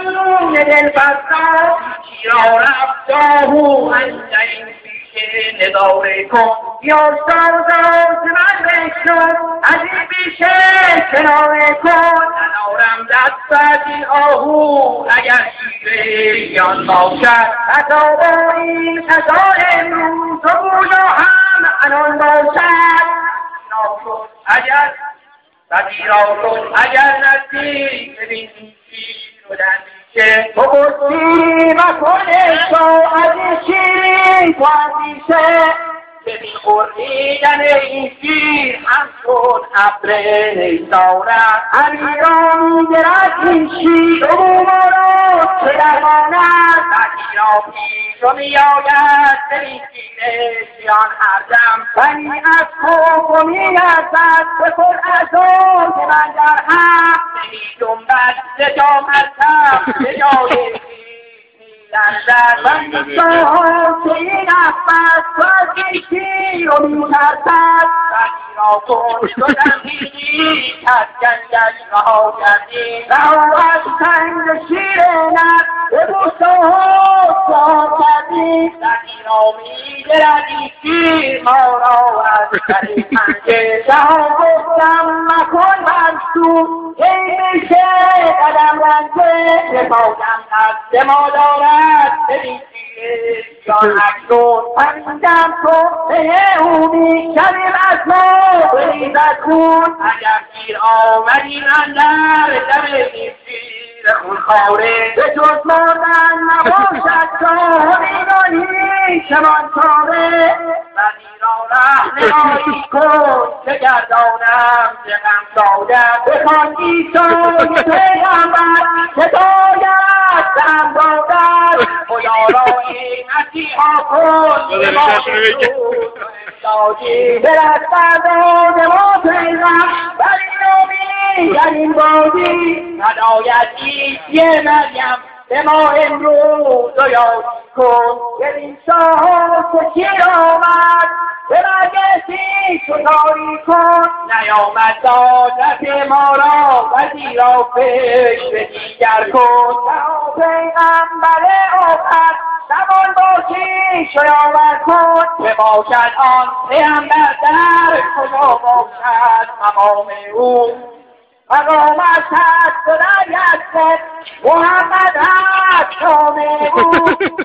جون دل بستم چیرا رفت آهو انجین پیشه نداره کن یا سازم من بشن از این پیشه کناره کن ندارم دست این آهو اگر شیریان باشد حتی با این قضا امروز و بودا هم انان باشد اگر سبیرا کن اگر نزدیک ببینی شیر و دندیشه تو بستی مکنشو از این شیرین تو اندیشه ببین خوردیدن این شیر هم کن ابر نیزارم امیرا میگرد این شیر عمومارو چه درماند سبیرا پیش و میآید ببین شیر جیان هر دم بنی از خوف و میارزد بکن از اون که من در هم نمی جنبد ز جامتم به جای لندن من ساها که این افت تو از این شیر و میترسد سبیرا کن شدم دیدی کس گنجش رها کردی رها از تنگ شیر نت به بوساها سها کردی سبیرا میگرد این شیر ما را از سر پنجه رها گفتم مکن منصور ای میشه قدم رنجه به پایم دست ما دارد ببین شیر جان اکنون همین تو به او میشویم از ما بریزد خون اگر شیر آمدیم اندر دم این شیر خونخواره به جز مردن نباشد جانیم و هیچمان چاره سبیرا رهنمایی کن که گردانم ز غم سادت بخوان عیسی پیغمبر هدایت دم دادت خدا را این مسیحا کن به ما دادی برد برداد ما پیغمبر نامی در این بازی هدایت عیسی مریم به ما امروز و یاد کن ببین شاه که شیر آمد به برگشتی شکاری کن نیامد دادت ما را وزیرا پیش به دیگر کن تا پیغمبر آخر زمان باشی شیاور کن که باشد آن پیغمبر در کجا باشد مقام او مقامش هست و در یزد محمد هست شام او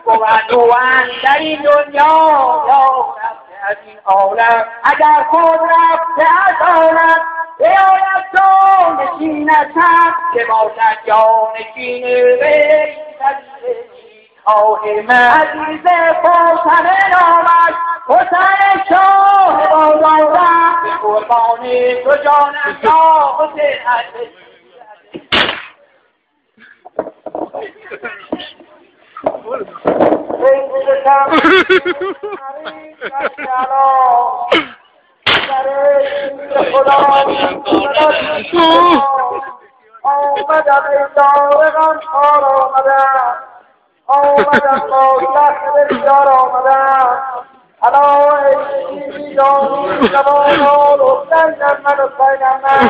بود او اندر این دنیا یا رفته از این عالم اگر خود رفته از عالم بیاید تو نشینش هست که باشد یا نشین وی عزیز فاطمه نامش حسین شاه بازارم به قربانی تو جانم شاه حسین آمدم ای دارغان خار آمدم آمدم با شخص بسیار آمدم حالا ای جانی جوانان افتندم من و سینم من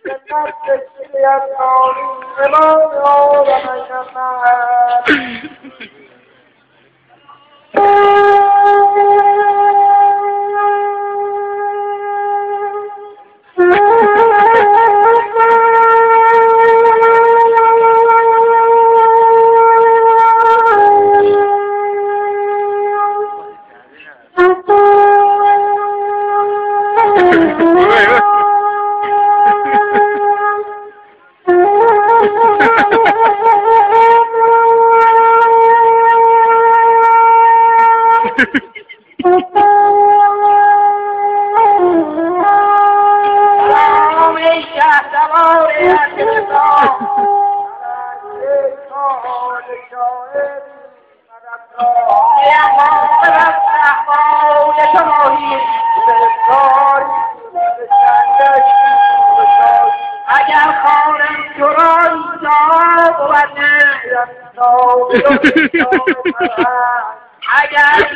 که نفس شکیت نامی نمان آدم اینم من اگر خانم جرایی جا بود نه اگر